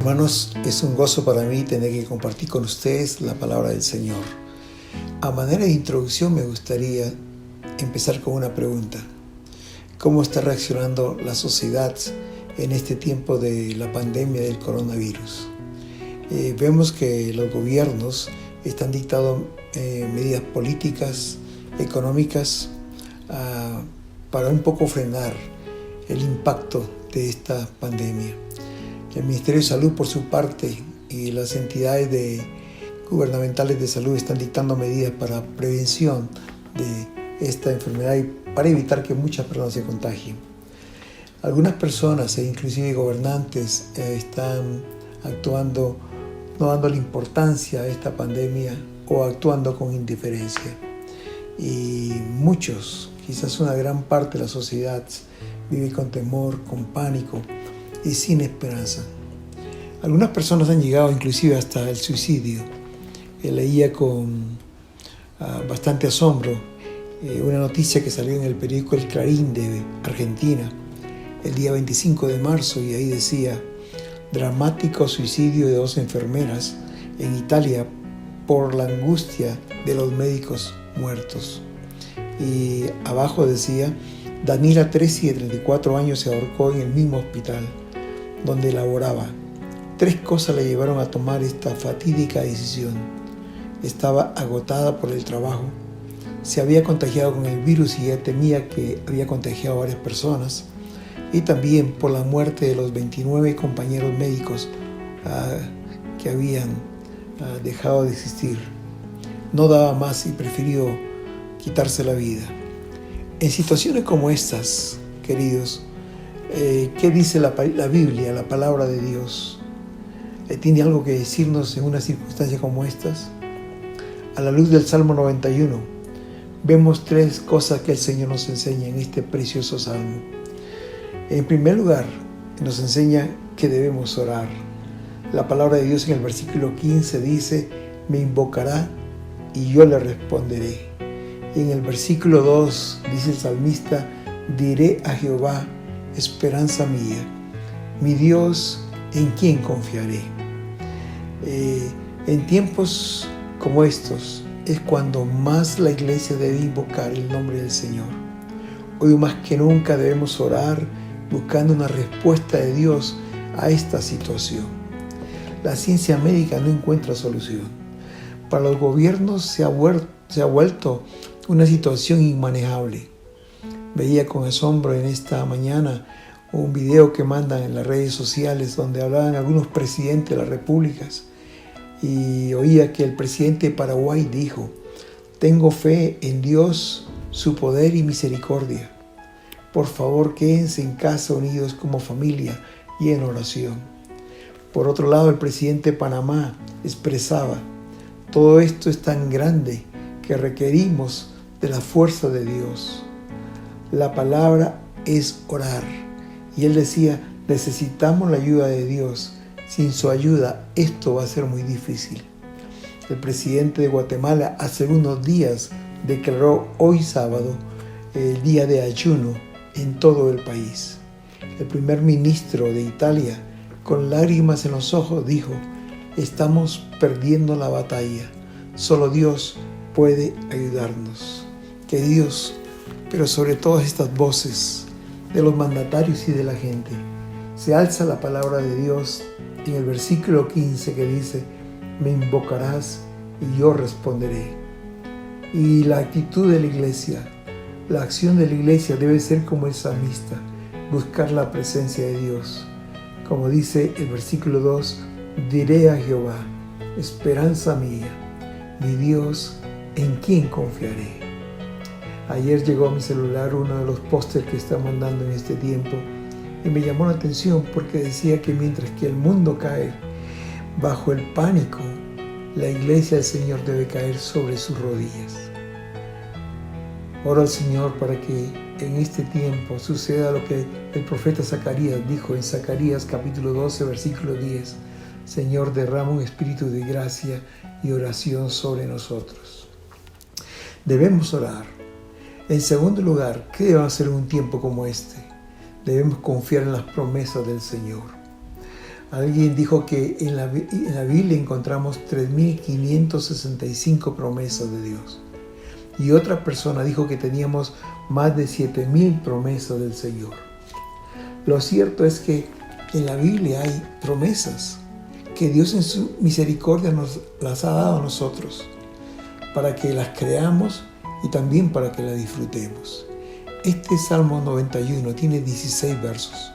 Hermanos, es un gozo para mí tener que compartir con ustedes la palabra del Señor. A manera de introducción me gustaría empezar con una pregunta. ¿Cómo está reaccionando la sociedad en este tiempo de la pandemia del coronavirus? Vemos que los gobiernos están dictando medidas políticas, económicas, para un poco frenar el impacto de esta pandemia. El Ministerio de Salud, por su parte, y las entidades gubernamentales de salud están dictando medidas para prevención de esta enfermedad y para evitar que muchas personas se contagien. Algunas personas e inclusive gobernantes están actuando no dándole importancia a esta pandemia o actuando con indiferencia. Y muchos, quizás una gran parte de la sociedad, vive con temor, con pánico y sin esperanza. Algunas personas han llegado inclusive hasta el suicidio. Leía con bastante asombro una noticia que salió en el periódico El Clarín de Argentina el día 25 de marzo y ahí decía: dramático suicidio de 2 enfermeras en Italia por la angustia de los médicos muertos. Y abajo decía: Danila Tresi, de 34 años, se ahorcó en el mismo hospital donde laboraba. 3 cosas le llevaron a tomar esta fatídica decisión. Estaba agotada por el trabajo, se había contagiado con el virus y ya temía que había contagiado a varias personas, y también por la muerte de los 29 compañeros médicos que habían dejado de existir. No daba más y prefirió quitarse la vida. En situaciones como estas, queridos, ¿qué dice la Biblia, la palabra de Dios? ¿Tiene algo que decirnos en una circunstancia como estas? A la luz del Salmo 91, vemos 3 cosas que el Señor nos enseña en este precioso Salmo. En primer lugar, nos enseña que debemos orar. La palabra de Dios en el versículo 15 dice: me invocará y yo le responderé. Y en el versículo 2 dice el salmista: diré a Jehová, esperanza mía, mi Dios, en quien confiaré. En tiempos como estos es cuando más la iglesia debe invocar el nombre del Señor. Hoy más que nunca debemos orar buscando una respuesta de Dios a esta situación. La ciencia médica no encuentra solución. Para los gobiernos se ha vuelto una situación inmanejable. Veía con asombro en esta mañana un video que mandan en las redes sociales donde hablaban algunos presidentes de las repúblicas y oía que el presidente de Paraguay dijo: tengo fe en Dios, su poder y misericordia. Por favor, quédense en casa unidos como familia y en oración. Por otro lado, el presidente de Panamá expresaba: todo esto es tan grande que requerimos de la fuerza de Dios. La palabra es orar. Y él decía: necesitamos la ayuda de Dios. Sin su ayuda esto va a ser muy difícil. El presidente de Guatemala hace unos días declaró hoy sábado el día de ayuno en todo el país. El primer ministro de Italia, con lágrimas en los ojos, dijo: estamos perdiendo la batalla. Solo Dios puede ayudarnos. Que Dios, pero sobre todas estas voces de los mandatarios y de la gente, se alza la palabra de Dios en el versículo 15 que dice: me invocarás y yo responderé. Y la actitud de la iglesia, la acción de la iglesia debe ser como el salmista, buscar la presencia de Dios. Como dice el versículo 2, diré a Jehová, esperanza mía, mi Dios, en quien confiaré. Ayer llegó a mi celular uno de los pósters que está mandando en este tiempo y me llamó la atención porque decía que mientras que el mundo cae bajo el pánico, la iglesia del Señor debe caer sobre sus rodillas. Oro al Señor para que en este tiempo suceda lo que el profeta Zacarías dijo en Zacarías capítulo 12, versículo 10. Señor, derrama un espíritu de gracia y oración sobre nosotros. Debemos orar. En segundo lugar, ¿qué debemos hacer en un tiempo como este? Debemos confiar en las promesas del Señor. Alguien dijo que en la Biblia encontramos 3.565 promesas de Dios. Y otra persona dijo que teníamos más de 7.000 promesas del Señor. Lo cierto es que en la Biblia hay promesas que Dios en su misericordia nos las ha dado a nosotros para que las creamos y también para que las disfrutemos. Este Salmo 91 tiene 16 versos,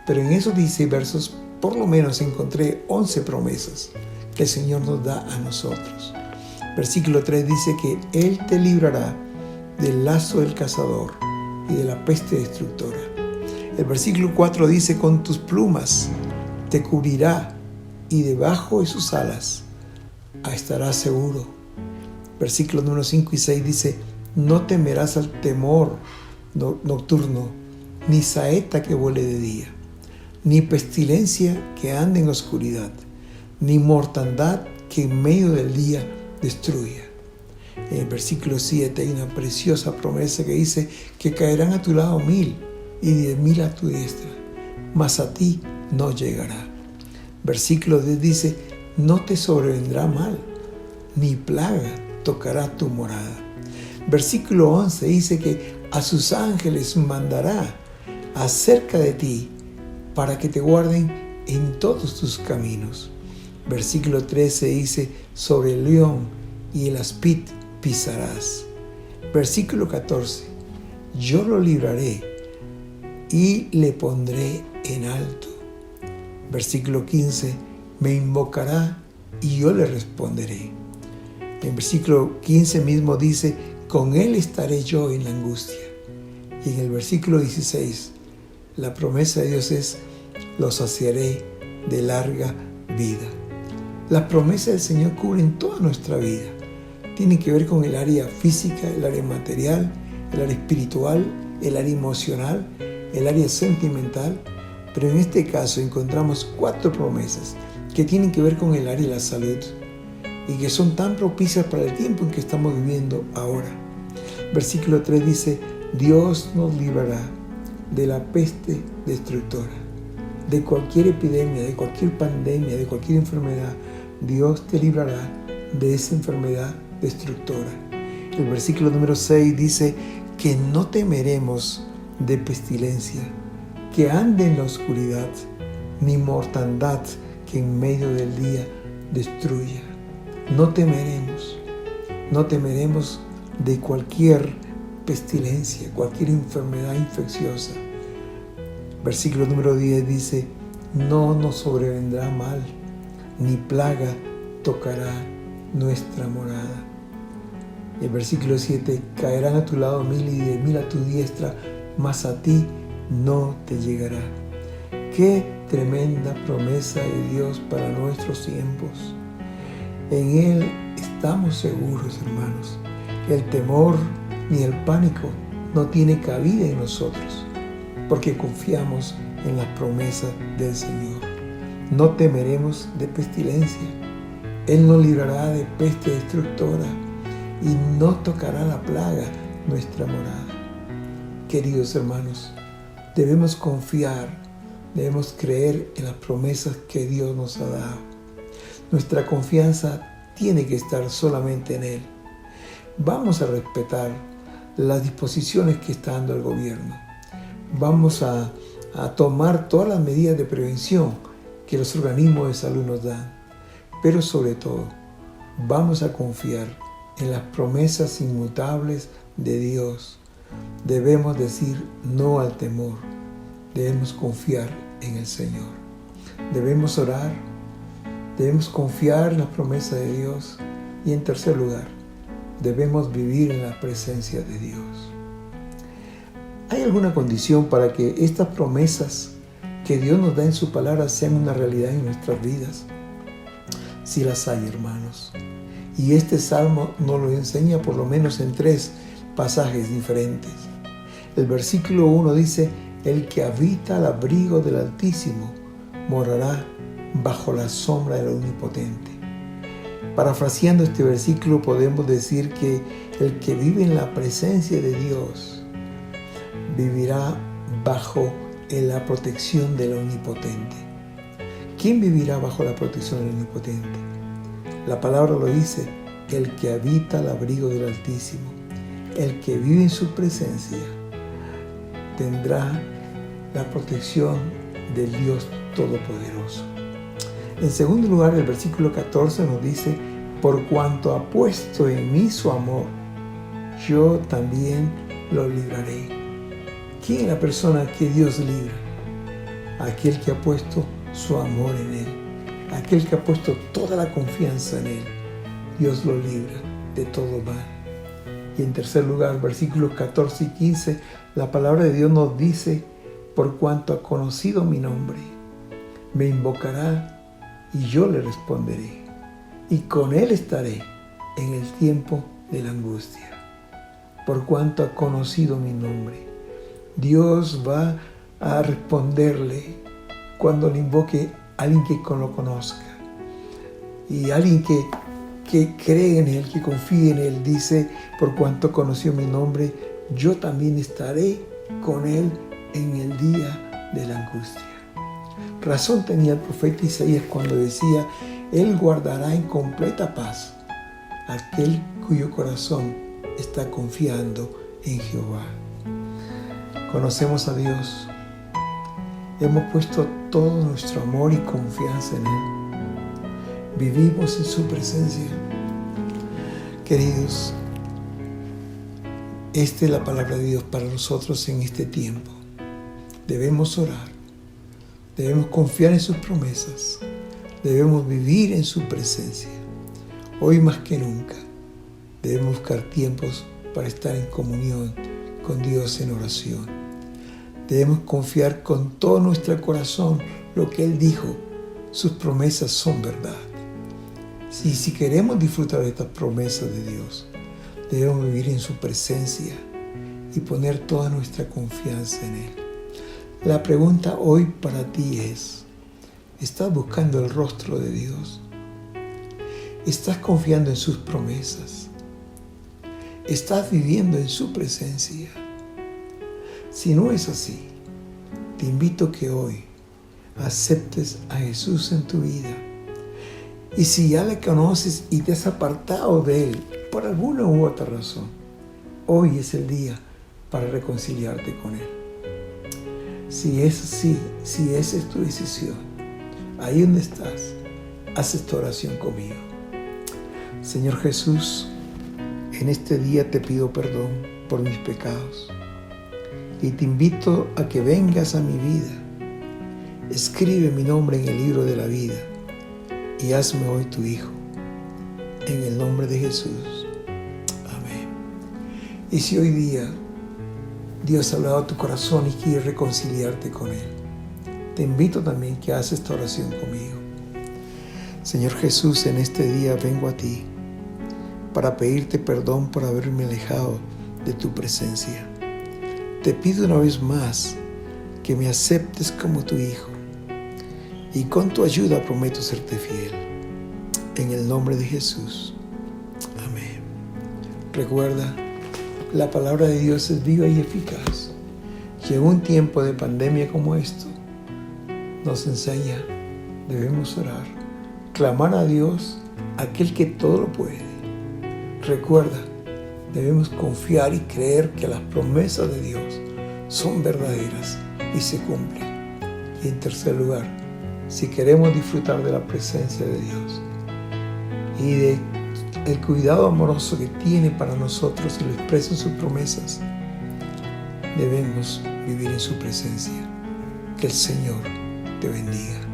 pero en esos 16 versos por lo menos encontré 11 promesas que el Señor nos da a nosotros. Versículo 3 dice que Él te librará del lazo del cazador y de la peste destructora. El versículo 4 dice, con tus plumas te cubrirá y debajo de sus alas estarás seguro. Versículos número 5 y 6 dice, no temerás al temor nocturno, ni saeta que vuele de día, ni pestilencia que ande en oscuridad, ni mortandad que en medio del día destruya. En el versículo 7 hay una preciosa promesa que dice que caerán a tu lado 1,000 y 10,000 a tu diestra, mas a ti no llegará. Versículo 10 dice, no te sobrevendrá mal, ni plaga tocará tu morada. Versículo 11 dice que a sus ángeles mandará acerca de ti para que te guarden en todos tus caminos. Versículo 13 dice, sobre el león y el aspid pisarás. Versículo 14, yo lo libraré y le pondré en alto. Versículo 15, me invocará y yo le responderé. En versículo 15 mismo dice, con él estaré yo en la angustia. Y en el versículo 16, la promesa de Dios es, lo saciaré de larga vida. Las promesas del Señor cubren toda nuestra vida. Tienen que ver con el área física, el área material, el área espiritual, el área emocional, el área sentimental. Pero en este caso encontramos 4 promesas que tienen que ver con el área de la salud y que son tan propicias para el tiempo en que estamos viviendo ahora. Versículo 3 dice, Dios nos librará de la peste destructora, de cualquier epidemia, de cualquier pandemia, de cualquier enfermedad. Dios te librará de esa enfermedad destructora. El versículo número 6 dice que no temeremos de pestilencia, que ande en la oscuridad, ni mortandad que en medio del día destruya. No temeremos de cualquier pestilencia, cualquier enfermedad infecciosa. Versículo número 10 dice, no nos sobrevendrá mal, ni plaga tocará nuestra morada. El versículo 7, caerán a tu lado 1,000 y 10,000 a tu diestra, mas a ti no te llegará. Qué tremenda promesa de Dios para nuestros tiempos. En Él estamos seguros, hermanos. El temor ni el pánico no tiene cabida en nosotros, porque confiamos en las promesas del Señor. No temeremos de pestilencia. Él nos librará de peste destructora y no tocará la plaga nuestra morada. Queridos hermanos, debemos confiar, debemos creer en las promesas que Dios nos ha dado. Nuestra confianza tiene que estar solamente en Él. Vamos a respetar las disposiciones que está dando el gobierno. Vamos a tomar todas las medidas de prevención que los organismos de salud nos dan. Pero sobre todo, vamos a confiar en las promesas inmutables de Dios. Debemos decir no al temor. Debemos confiar en el Señor. Debemos orar. Debemos confiar en las promesas de Dios. Y en tercer lugar, debemos vivir en la presencia de Dios. ¿Hay alguna condición para que estas promesas que Dios nos da en su palabra sean una realidad en nuestras vidas? Sí las hay, hermanos. Y este salmo nos lo enseña por lo menos en 3 pasajes diferentes. El versículo 1 dice, el que habita al abrigo del Altísimo morará bajo la sombra del Omnipotente. Parafraseando este versículo podemos decir que el que vive en la presencia de Dios vivirá bajo la protección del Omnipotente. ¿quién vivirá bajo la protección del Omnipotente? La palabra lo dice: el que habita al abrigo del Altísimo, el que vive en su presencia, tendrá la protección del Dios Todopoderoso. En segundo lugar, el versículo 14 nos dice: por cuanto ha puesto en mí su amor, yo también lo libraré. ¿Quién es la persona que Dios libra? Aquel que ha puesto su amor en Él, aquel que ha puesto toda la confianza en Él. Dios lo libra de todo mal. Y en tercer lugar, versículos 14 y 15, la palabra de Dios nos dice: por cuanto ha conocido mi nombre, me invocará y yo le responderé, y con Él estaré en el tiempo de la angustia. Por cuanto ha conocido mi nombre, Dios va a responderle cuando le invoque a alguien que lo conozca. Y alguien que cree en Él, que confíe en Él, dice: por cuanto conoció mi nombre, yo también estaré con Él en el día de la angustia. Razón tenía el profeta Isaías cuando decía: Él guardará en completa paz aquel cuyo corazón está confiando en Jehová. Conocemos a Dios, hemos puesto todo nuestro amor y confianza en Él, vivimos en su presencia. Queridos, esta es la palabra de Dios para nosotros en este tiempo. Debemos orar, debemos confiar en sus promesas, debemos vivir en su presencia. Hoy más que nunca debemos buscar tiempos para estar en comunión con Dios en oración. Debemos confiar con todo nuestro corazón lo que Él dijo. Sus promesas son verdad. Si queremos disfrutar de estas promesas de Dios, debemos vivir en su presencia y poner toda nuestra confianza en Él. La pregunta hoy para ti es: ¿estás buscando el rostro de Dios? ¿Estás confiando en sus promesas? ¿Estás viviendo en su presencia? Si no es así, te invito a que hoy aceptes a Jesús en tu vida. Y si ya le conoces y te has apartado de Él por alguna u otra razón, hoy es el día para reconciliarte con Él. Si es así, si esa es tu decisión, ahí donde estás, haz esta oración conmigo. Señor Jesús, en este día te pido perdón por mis pecados y te invito a que vengas a mi vida. Escribe mi nombre en el libro de la vida y hazme hoy tu hijo. En el nombre de Jesús. Amén. Y si hoy día Dios ha hablado a tu corazón y quiere reconciliarte con Él, te invito también que hagas esta oración conmigo. Señor Jesús, en este día vengo a ti para pedirte perdón por haberme alejado de tu presencia. Te pido una vez más que me aceptes como tu hijo y con tu ayuda prometo serte fiel. En el nombre de Jesús. Amén. Recuerda, la palabra de Dios es viva y eficaz. Y en un tiempo de pandemia como esto, nos enseña, debemos orar, clamar a Dios, aquel que todo lo puede. Recuerda, debemos confiar y creer que las promesas de Dios son verdaderas y se cumplen. Y en tercer lugar, si queremos disfrutar de la presencia de Dios y de el cuidado amoroso que tiene para nosotros y lo expresa en sus promesas, debemos vivir en su presencia. Que el Señor te bendiga.